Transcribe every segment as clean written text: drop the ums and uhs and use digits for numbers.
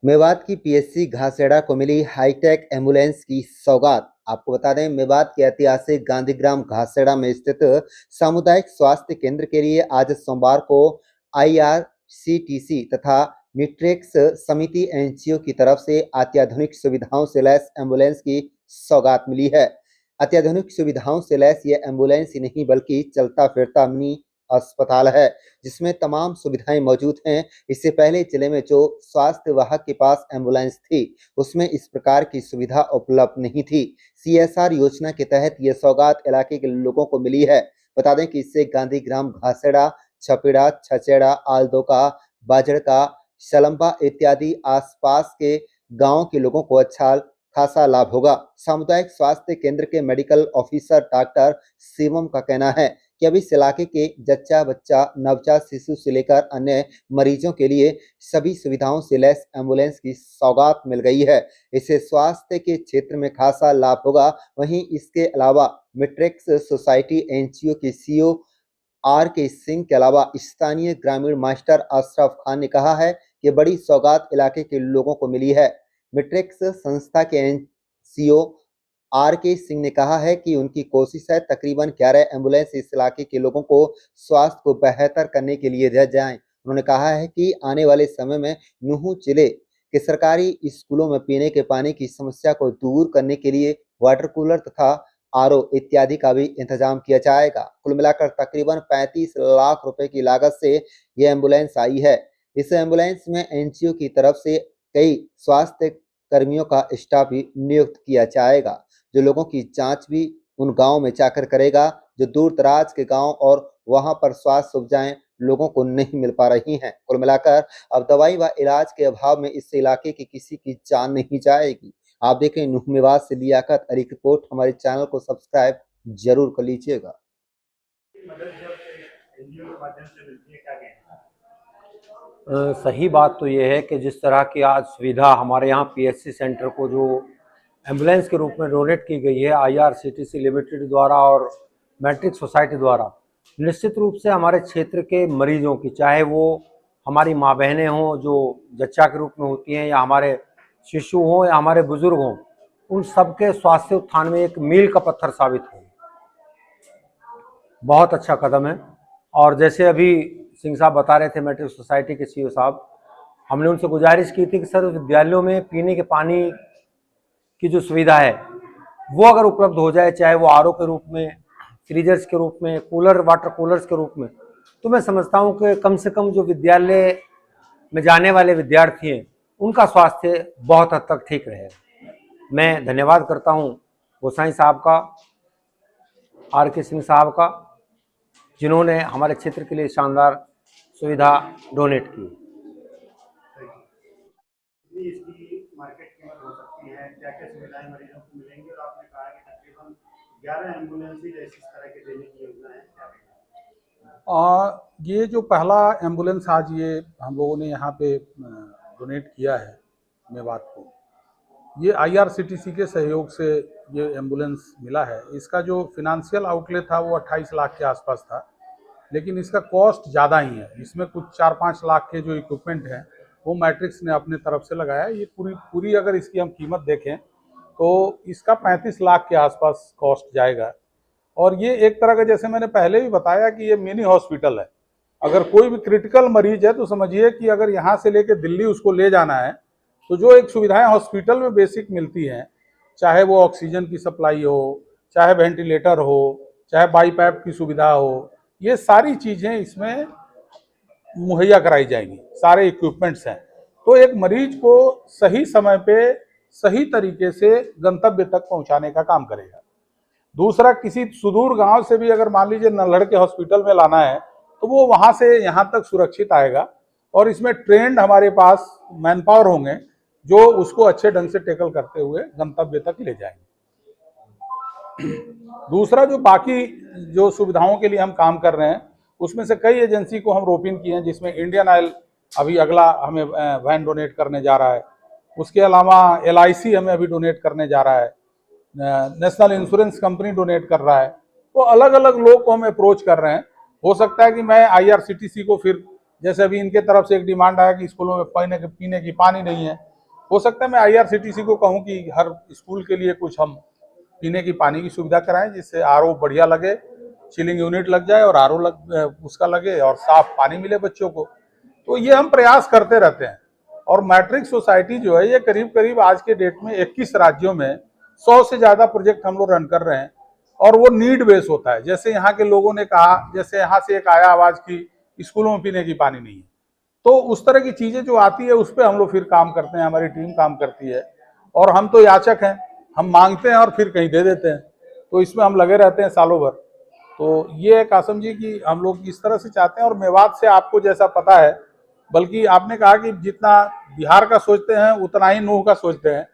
मेवात की पीएससी घासेड़ा को मिली hi tech ambulance की सौगात। आपको बता दें, मेवात के ऐतिहासिक गांधीग्राम घासेड़ा में स्थित सामुदायिक स्वास्थ्य केंद्र के लिए आज सोमवार को आईआरसीटीसी तथा मिट्रेक्स समिति एनजीओ की तरफ से अत्याधुनिक सुविधाओं से लैस एम्बुलेंस की सौगात मिली है। अत्याधुनिक सुविधाओं से लैस ये एम्बुलेंस ही नहीं बल्कि चलता फिरता मिनी अस्पताल है, जिसमें तमाम सुविधाएं मौजूद हैं। इससे पहले जिले में जो स्वास्थ्य विभाग के पास एम्बुलेंस थी, उसमें इस प्रकार की सुविधा उपलब्ध नहीं थी। सीएसआर योजना के तहत ये सौगात इलाके के लोगों को मिली है। बता दें कि इससे गांधीग्राम, घासेड़ा, छपेड़ा, छचेड़ा, आलदोका, बाजड़का, शलम्बा इत्यादि आसपास के गांव के लोगों को अच्छा खासा लाभ होगा। सामुदायिक स्वास्थ्य केंद्र के मेडिकल ऑफिसर डॉक्टर शिवम का कहना है कि अब इस इलाके के जच्चा बच्चा, नवजात शिशु से लेकर अन्य मरीजों के लिए सभी सुविधाओं से लैस एम्बुलेंस की सौगात मिल गई है। इससे स्वास्थ्य के क्षेत्र में खासा लाभ होगा। वहीं इसके अलावा मिट्रिक्स सोसाइटी एनजीओ के सीईओ आर के सिंह के अलावा स्थानीय ग्रामीण मास्टर अशरफ खान ने कहा है कि बड़ी सौगात इलाके के लोगों को मिली है। मिट्रिक्स संस्था के सीईओ आर के सिंह ने कहा है कि उनकी कोशिश है तकरीबन 11 एम्बुलेंस इस इलाके के लोगों को स्वास्थ्य को बेहतर करने के लिए दे जाएं। उन्होंने कहा है कि आने वाले समय में नुहू जिले के सरकारी स्कूलों में पीने के पानी की समस्या को दूर करने के लिए वाटर कूलर तथा आरओ इत्यादि का भी इंतजाम किया जाएगा। कुल मिलाकर तकरीबन 35 लाख रुपए की लागत से यह एम्बुलेंस आई है। इस एम्बुलेंस में एनजीओ की तरफ से कई स्वास्थ्य कर्मियों का स्टाफ भी नियुक्त किया जाएगा, जो लोगों की जांच भी उन गांवों में जाकर करेगा जो दूर दराज के गांव और वहां पर स्वास्थ्य सुविधाएं लोगों को नहीं मिल पा रही हैं। कुल मिलाकर अब दवाई व इलाज के अभाव में इस इलाके की किसी की जान नहीं जाएगी। आप देखें, नुह मेवात से लियाकत अली की रिपोर्ट। हमारे चैनल को सब्सक्राइब जरूर कर लीजिएगा। सही बात तो ये है कि जिस तरह की आज सुविधा हमारे यहाँ पीएससी सेंटर को जो एम्बुलेंस के रूप में डोनेट की गई है आईआरसीटीसी लिमिटेड द्वारा और मैट्रिक सोसाइटी द्वारा, निश्चित रूप से हमारे क्षेत्र के मरीजों की, चाहे वो हमारी माँ बहनें हों जो जच्चा के रूप में होती हैं, या हमारे शिशु हों या हमारे बुजुर्ग हों, उन सबके स्वास्थ्य उत्थान में एक मील का पत्थर साबित हो। बहुत अच्छा कदम है। और जैसे अभी सिंह साहब बता रहे थे, मैट्रिक सोसाइटी के सीईओ साहब, हमने उनसे गुजारिश की थी कि सर विद्यालयों में पीने के पानी की जो सुविधा है वो अगर उपलब्ध हो जाए, चाहे वो आरओ के रूप में, फ्रीजर्स के रूप में, कूलर, वाटर कूलर्स के रूप में, तो मैं समझता हूँ कि कम से कम जो विद्यालय में जाने वाले विद्यार्थी हैं उनका स्वास्थ्य बहुत हद तक ठीक रहेगा। मैं धन्यवाद करता हूँ गोसाई साहब का, आर के सिंह साहब का, जिन्होंने हमारे क्षेत्र के लिए शानदार सुविधा डोनेट की। इसकी मार्केट कीमत हो सकती है, क्या क्या सुविधाएं मरीजों को मिलेंगी, और आपने कहा कि तकरीबन 11 एम्बुलेंस इस तरह के देने की योजना है, ये जो पहला एम्बुलेंस आज ये हम लोगों ने यहाँ पे डोनेट किया है मेवात को, ये आईआरसीटीसी के सहयोग से ये एम्बुलेंस मिला है। इसका जो फिनेंशियल आउटले था वो 28 लाख के आसपास था, लेकिन इसका कॉस्ट ज़्यादा ही है। इसमें कुछ 4-5 लाख के जो इक्विपमेंट हैं वो मैट्रिक्स ने अपने तरफ से लगाया। ये पूरी अगर इसकी हम कीमत देखें तो इसका 35 लाख के आसपास कॉस्ट जाएगा। और ये एक तरह का, जैसे मैंने पहले भी बताया कि ये मिनी हॉस्पिटल है। अगर कोई भी क्रिटिकल मरीज है तो समझिए कि अगर यहाँ से लेके दिल्ली उसको ले जाना है तो जो एक सुविधाएं हॉस्पिटल में बेसिक मिलती हैं, चाहे वो ऑक्सीजन की सप्लाई हो, चाहे वेंटिलेटर हो, चाहे बाईपैप की सुविधा हो, ये सारी चीज़ें इसमें मुहैया कराई जाएंगी। सारे इक्विपमेंट्स हैं, तो एक मरीज को सही समय पे सही तरीके से गंतव्य तक पहुंचाने का काम करेगा। दूसरा, किसी सुदूर गांव से भी अगर मान लीजिए नल्हड़ के हॉस्पिटल में लाना है तो वो वहां से यहाँ तक सुरक्षित आएगा। और इसमें ट्रेंड हमारे पास मैन पावर होंगे जो उसको अच्छे ढंग से टैकल करते हुए गंतव्य तक ले जाएंगे। दूसरा, जो बाकी जो सुविधाओं के लिए हम काम कर रहे हैं उसमें से कई एजेंसी को हम रोपिन किए हैं, जिसमें इंडियन ऑयल अभी अगला हमें वैन डोनेट करने जा रहा है। उसके अलावा LIC हमें अभी डोनेट करने जा रहा है, नेशनल इंश्योरेंस कंपनी डोनेट कर रहा है। तो अलग अलग लोग को हम अप्रोच कर रहे हैं। हो सकता है कि मैं IRCTC को फिर, जैसे अभी इनके तरफ से एक डिमांड आया कि स्कूलों में पीने की पानी नहीं है, हो सकता है मैं IRCTC को कहूं कि हर स्कूल के लिए कुछ हम पीने की पानी की सुविधा कराएं, जिससे RO बढ़िया लगे, चिलिंग यूनिट लग जाए और RO उसका लगे और साफ पानी मिले बच्चों को। तो ये हम प्रयास करते रहते हैं। और मैट्रिक सोसाइटी जो है ये करीब करीब आज के डेट में 21 राज्यों में 100 से ज़्यादा प्रोजेक्ट हम लोग रन कर रहे हैं और वो नीड बेस होता है। जैसे यहाँ के लोगों ने कहा, जैसे यहाँ से एक आया आवाज़ की स्कूलों में पीने की पानी नहीं है, तो उस तरह की चीज़ें जो आती है उस पर हम लोग फिर काम करते हैं, हमारी टीम काम करती है। और हम तो याचक हैं, हम मांगते हैं और फिर कहीं दे देते हैं, तो इसमें हम लगे रहते हैं सालों भर। तो ये है कासम जी कि हम लोग इस तरह से चाहते हैं। और मेवात से आपको जैसा पता है, बल्कि आपने कहा कि जितना बिहार का सोचते हैं उतना ही नूह का सोचते हैं।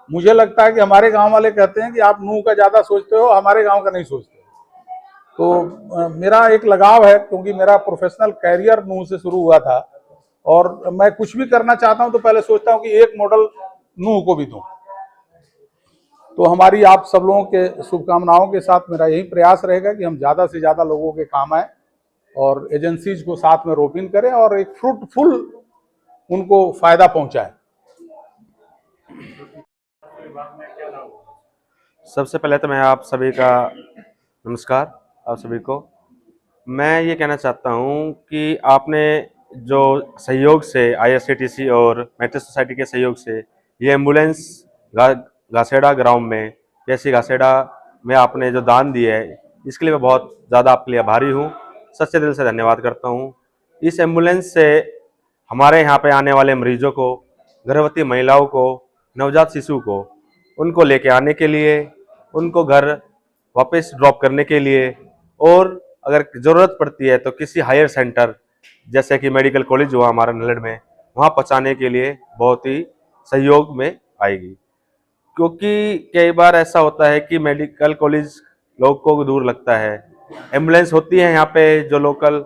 मुझे लगता है कि हमारे गांव वाले कहते हैं कि आप नूह का ज़्यादा सोचते हो, हमारे गांव का नहीं सोचते। तो मेरा एक लगाव है, क्योंकि मेरा प्रोफेशनल कैरियर नूह से शुरू हुआ था और मैं कुछ भी करना चाहता हूं तो पहले सोचता हूं कि एक मॉडल नूह को भी दूं। तो हमारी आप सब लोगों के शुभकामनाओं के साथ मेरा यही प्रयास रहेगा कि हम ज़्यादा से ज़्यादा लोगों के काम आए और एजेंसीज को साथ में रोपिन करें और एक फ्रूटफुल उनको फायदा पहुंचाएं। सबसे पहले तो मैं आप सभी का नमस्कार, आप सभी को। मैं ये कहना चाहता हूँ कि आपने जो सहयोग से IRCTC और मैट्रिक सोसाइटी के सहयोग से ये एम्बुलेंस घासेड़ा ग्राउंड में, जैसे घासेड़ा में आपने जो दान दिया है, इसके लिए मैं बहुत ज़्यादा आपके लिए आभारी हूँ। सच्चे दिल से धन्यवाद करता हूँ। इस एम्बुलेंस से हमारे यहाँ पे आने वाले मरीजों को, गर्भवती महिलाओं को, नवजात शिशु को, उनको लेके आने के लिए, उनको घर वापस ड्रॉप करने के लिए, और अगर ज़रूरत पड़ती है तो किसी हायर सेंटर जैसे कि मेडिकल कॉलेज हुआ हमारा नलड़ में, वहाँ पहुँचाने के लिए बहुत ही सहयोग में आएगी। क्योंकि कई बार ऐसा होता है कि मेडिकल कॉलेज लोगों को दूर लगता है, एम्बुलेंस होती है यहाँ पे जो लोकल,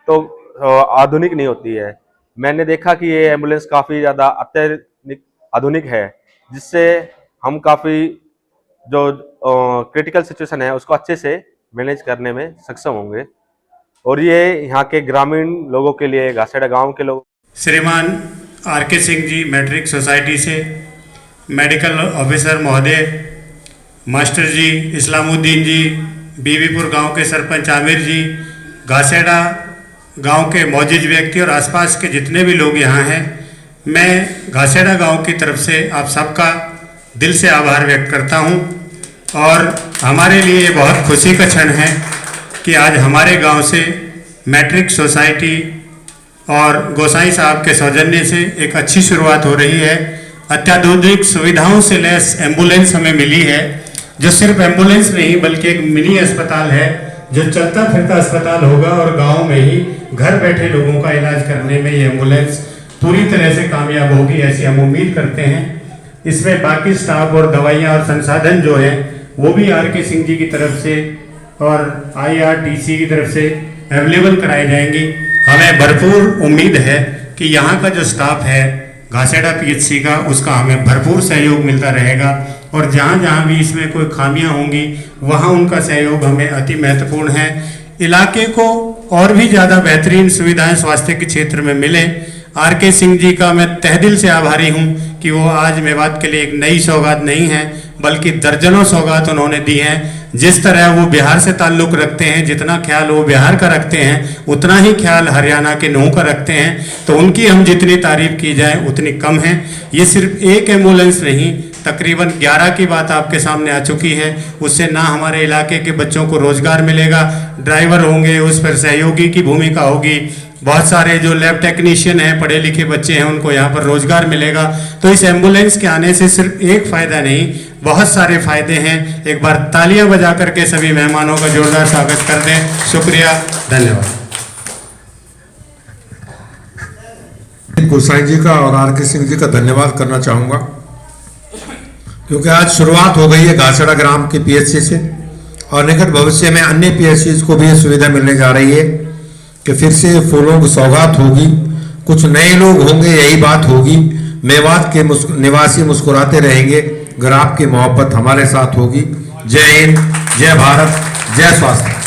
तो आधुनिक नहीं होती है। मैंने देखा कि ये एम्बुलेंस काफ़ी ज़्यादा अत्याधुनिक आधुनिक है, जिससे हम काफ़ी जो क्रिटिकल सिचुएशन है उसको अच्छे से मैनेज करने में सक्षम होंगे। और ये यहाँ के ग्रामीण लोगों के लिए, घासेड़ा गांव के लोग। श्रीमान RK Singh ji matric society से, मेडिकल ऑफिसर महोदय, मास्टर जी इस्लामुद्दीन जी, बीबीपुर गांव के सरपंच आमिर जी, घासेड़ा गांव के मौजूद व्यक्ति और आसपास के जितने भी लोग यहाँ हैं, मैं घासेड़ा गांव की तरफ से आप सबका दिल से आभार व्यक्त करता हूँ। और हमारे लिए बहुत खुशी का क्षण है कि आज हमारे गांव से मैट्रिक सोसाइटी और गोसाई साहब के सौजन्य से एक अच्छी शुरुआत हो रही है। अत्याधुनिक सुविधाओं से लैस एम्बुलेंस हमें मिली है, जो सिर्फ एम्बुलेंस नहीं बल्कि एक मिनी अस्पताल है, जो चलता फिरता अस्पताल होगा और गांव में ही घर बैठे लोगों का इलाज करने में ये एम्बुलेंस पूरी तरह से कामयाब होगी, ऐसी हम उम्मीद करते हैं। इसमें बाकी स्टाफ और दवाइयाँ और संसाधन जो है वो भी RK सिंह जी की तरफ से और IRTC की तरफ से अवेलेबल कराई जाएंगी। हमें भरपूर उम्मीद है कि यहाँ का जो स्टाफ है घासेड़ा PHC का, उसका हमें भरपूर सहयोग मिलता रहेगा और जहाँ जहाँ भी इसमें कोई खामियाँ होंगी वहाँ उनका सहयोग हमें अति महत्वपूर्ण है। इलाके को और भी ज़्यादा बेहतरीन सुविधाएं स्वास्थ्य के क्षेत्र में मिले। RK सिंह जी का मैं तहे दिल से आभारी हूँ कि वो आज मेवात के लिए एक नई सौगात नहीं है बल्कि दर्जनों सौगात उन्होंने दी हैं। जिस तरह वो बिहार से ताल्लुक़ रखते हैं, जितना ख्याल वो बिहार का रखते हैं उतना ही ख्याल हरियाणा के नूह का रखते हैं, तो उनकी हम जितनी तारीफ की जाए उतनी कम है। ये सिर्फ एक एम्बुलेंस नहीं, तकरीबन 11 की बात आपके सामने आ चुकी है। उससे ना हमारे इलाके के बच्चों को रोजगार मिलेगा, ड्राइवर होंगे, उस पर सहयोगी की भूमिका होगी, बहुत सारे जो लैब टेक्नीशियन हैं, पढ़े लिखे बच्चे हैं, उनको यहाँ पर रोजगार मिलेगा। तो इस एम्बुलेंस के आने से सिर्फ एक फ़ायदा नहीं, बहुत सारे फायदे हैं। एक बार तालियां बजा करके सभी मेहमानों का जोरदार स्वागत कर दें। शुक्रिया, धन्यवाद। गोसाई जी का और RK सिंह जी का धन्यवाद करना चाहूँगा, क्योंकि आज शुरुआत हो गई है घासेड़ा ग्राम के PHC से और निकट भविष्य में अन्य PHCs को भी ये सुविधा मिलने जा रही है कि फिर से फूलों की सौगात होगी, कुछ नए लोग होंगे, यही बात होगी। मेवात के निवासी मुस्कुराते रहेंगे, अगर आपकी मोहब्बत हमारे साथ होगी। जय हिंद, जय भारत, जय स्वास्थ्य।